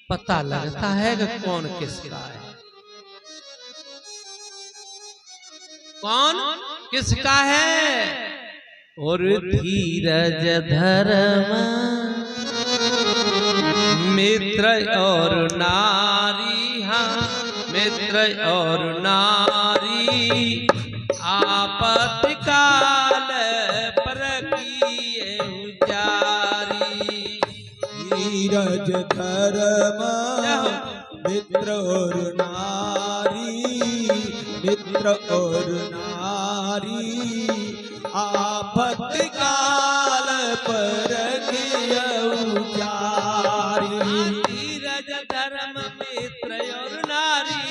पता लगता है कि कौन किसका है, कौन किसका है। और धीरज धर्म मित्र और नारी, हाँ मित्र और नारी आपत्ति काल परखिए जारी। धीरज धर्म मित्र और नारी, मित्र और नारी आपत्ति काल परखिए जारी। धीरज धर्म मित्र और नारी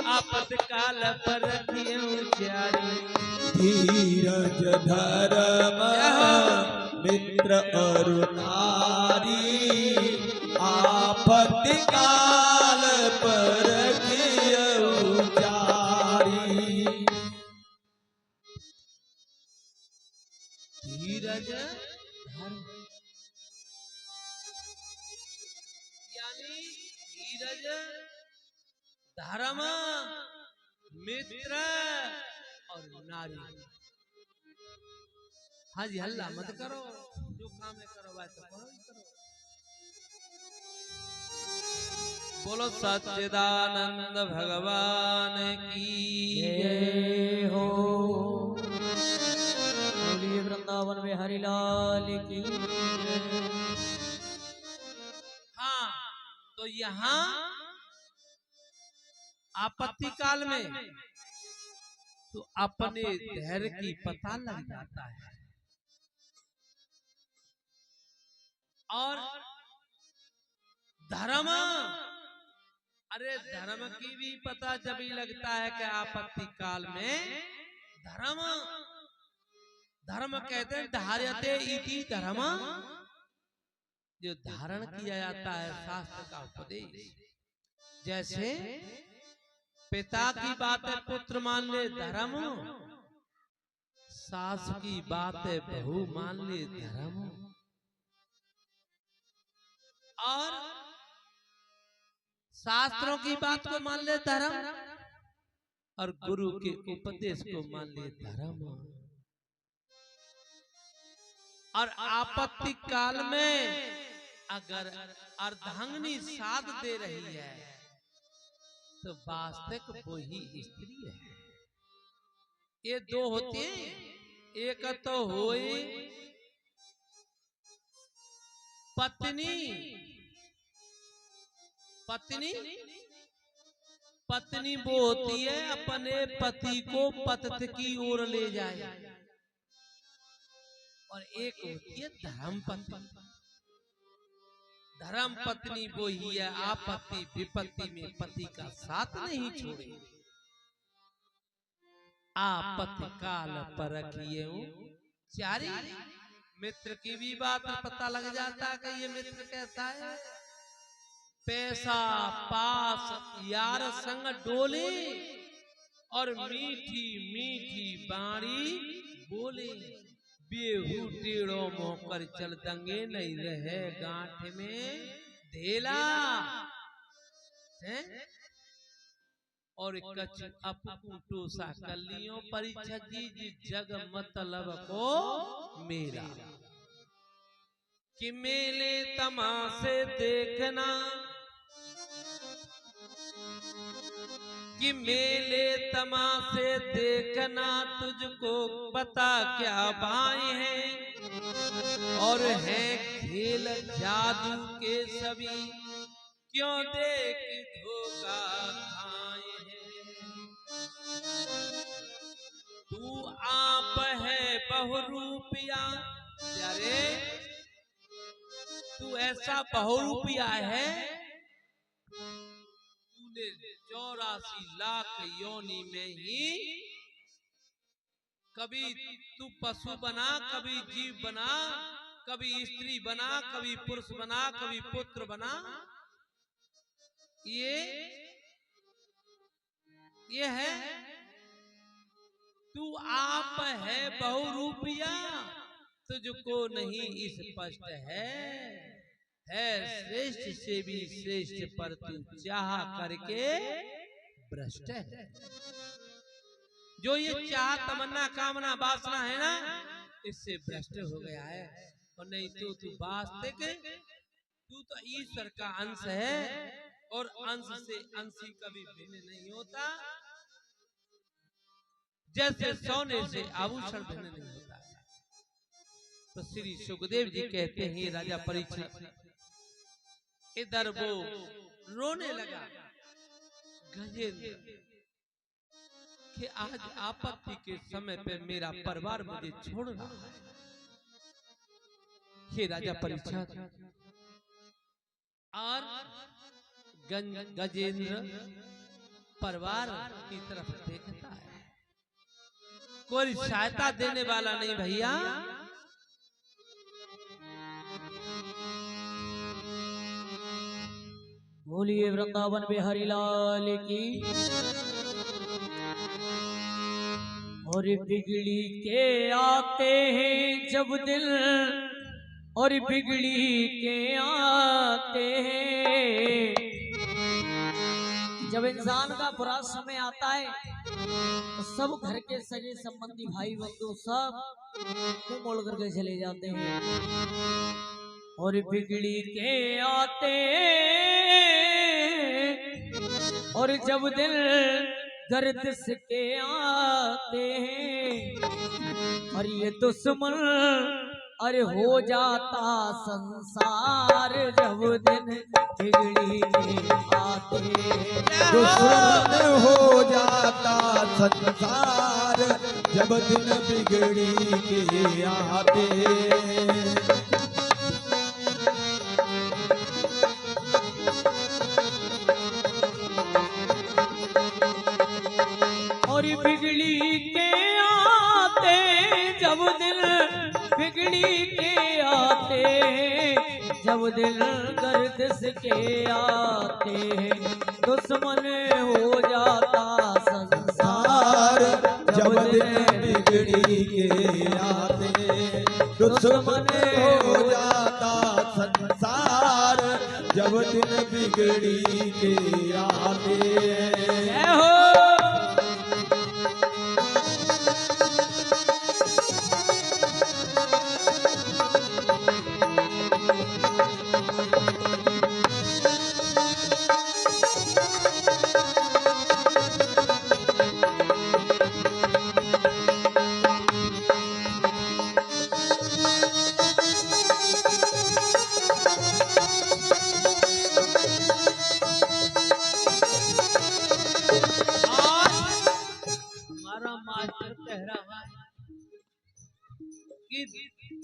आपत्ति काल परखिए जारी। धीरज धर्म मित्र और नारी आपत्ति काल परखिए जारी। धीरज धर्म यानी धीरज धर्म मित्र और नारी। हाँ जी, हल्ला मत करो, जो काम है करो भाई, तो करो ही करो। बोलो सच्चिदानंद भगवान की जय हो। बोलिए वृंदावन में हरिलाल की जय। हाँ, तो यहाँ आपत्ति काल में तो अपने धैर्य की पता लग जाता है, और धर्म, अरे धर्म की भी पता जब ही लगता है कि आपत्ति काल में धर्म, धर्म कहते हैं धार्यते इति धर्म, जो धारण किया जाता है शास्त्र का उपदेश। जैसे पिता की बात है पुत्र मान ले धर्म, सास की बात है बहू मान ले धर्म, और शास्त्रों की बात को मान ले धर्म, और गुरु के उपदेश को मान ले धर्म। और आपत्ति काल में अगर अर्धांगिनी साथ दे रही है तो वास्तविक वो ही स्त्री है। ये दो होते हैं, एक तो होए पत्नी, पत्नी पत्नी वो होती है अपने पति को पति की ओर ले जाए, और एक होती है धर्म पत्नी। धर्म पत्नी वो ही है आपत्ति विपत्ति में पति का साथ नहीं छोड़े। आपत्ति काल परखिए जारी। मित्र की भी बात पता लग जाता है कि ये मित्र कैसा है। पैसा पास यार संग डोले, और मीठी मीठी बाणी बोले, बेहू टेढ़ो मोकर चल दंगे नहीं रहे गांठ में ढेला है। और कछ अपकूटो सा कलियों परिछजी जी जग मतलब को मेरा। कि मेले तमाशे देखना, कि मेले तमाशे देखना तुझको पता क्या भाई है, और है खेल जादू के सभी क्यों देख धोखा खाए हैं। तू आप है बहुरूपिया प्यारे, तू ऐसा बहुरूपिया है, तूने 84 लाख योनि में ही कभी तू पशु बना, कभी जीव बना, कभी स्त्री बना, कभी पुरुष बना, कभी पुत्र बना। ये है तू आप है बहुरूपिया, तुझको नहीं स्पष्ट है। है श्रेष्ठ से भी श्रेष्ठ, पर तू चाह करके भ्रष्ट है। जो ये चाह, तमन्ना, कामना, वासना है ना, इससे भ्रष्ट हो गया है। और नहीं तो तू वास्तविक, तू तो ईश्वर का अंश है, और अंश से अंशी कभी भिन्न नहीं होता। जैसे सोने से आभूषण भिन्न नहीं होता। तो श्री सुखदेव जी कहते हैं, राजा परीक्षित, इधर वो रोने लगा गजेंद्र कि आज आपत्ति के समय पे मेरा परिवार मुझे छोड़ रहा है। हे राजा परीक्षित, और गजेंद्र परिवार की तरफ देखता है, कोई सहायता देने वाला नहीं भैया। बोलिए वृंदावन बिहारी लाल की। और बिगड़ी के आते हैं जब दिल, और बिगड़ी के आते हैं। जब इंसान का बुरा समय आता है तो सब घर के सगे संबंधी, भाई बंधु सब मुंह मोड़ करके चले जाते हैं। और बिगड़ी के आते, और जब दिल गर्दिश के आते हैं, और ये दुश्मन अरे हो जाता संसार जब दिन बिगड़ी के आते। दुश्मन हो जाता संसार जब दिन बिगड़ी के आते। और बिगड़ी के आते जब दिल, बिगड़ी के आते जब दिल गर्दिश के आते, दुश्मन हो जाता संसार जब दिन बिगड़ी के आते। दुश्मन हो जाता संसार जब दिन बिगड़ी के आते। जय हो।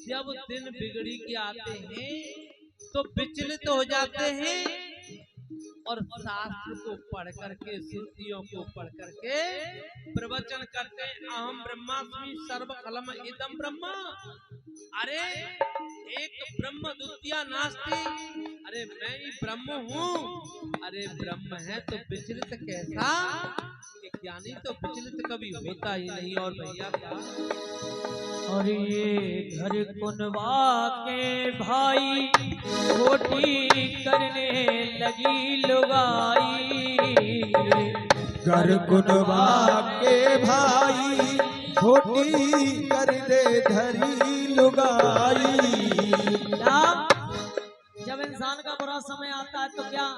जब दिन बिगड़ी के आते हैं तो विचलित हो जाते हैं, और शास्त्र को पढ़ करके, श्रुतियों को पढ़ करके प्रवचन करते हैं, अहम ब्रह्मास्मि सर्वखलम इदं ब्रह्म। अरे एक ब्रह्म द्वितीया नास्ति, अरे मैं ही ब्रह्म हूँ। अरे ब्रह्म है तो विचलित कैसा? ज्ञानी तो विचलित कभी होता ही नहीं। और भैया क्या, और ये घर कुनवा के भाई रोटी करने लगी लुगाई। घर कुनवा के भाई खोटी कर दे धरी लुगाई। जब इंसान का बुरा समय आता है तो क्या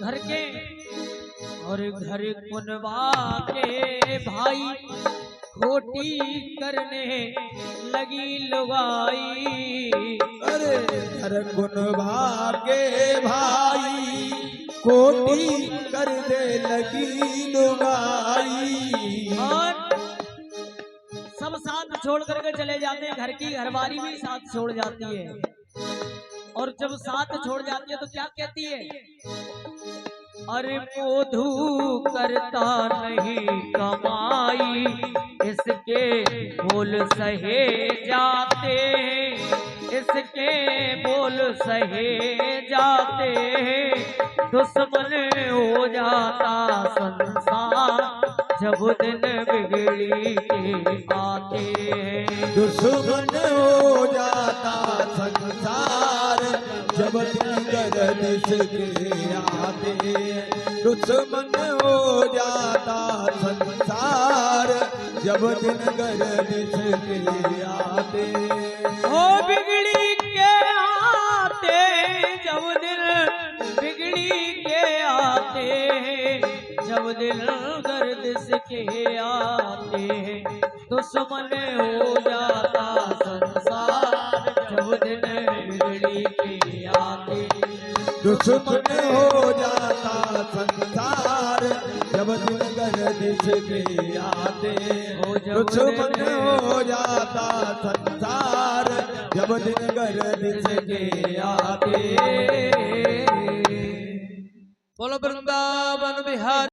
घर के, और घर कुनवा के भाई खोटी करने लगी लुगाई। अरे घर कुनवा के भाई खोटी कर दे लगी लुगाई। और सब साथ छोड़ करके चले जाते हैं, घर की घरवाली भी साथ छोड़ जाती है। और जब साथ छोड़ जाती है तो क्या कहती है? अरे मोधु करता नहीं कमाई, इसके बोल सहे जाते, इसके बोल सहे जाते। दुश्मन हो जाता संसार जब दिन बिगड़ी के आते। दुश्मन हो जाता संसार जब जिसके आते दुश्मन हो जाता संसार जब दिन गर्दिश के आते हो बिगड़ी के आते जब दिल बिगड़ी के आते जब दिल गर्दिश के आते दुश्मन हो जाता संसार जब दिल बिगड़ी के आते दुश्मन हो जाता संसार जब दिन गर्दिश के आते दुश्मन हो जाता संसार जब दिन गर्दिश के आते बोलो वृंदावन बिहार।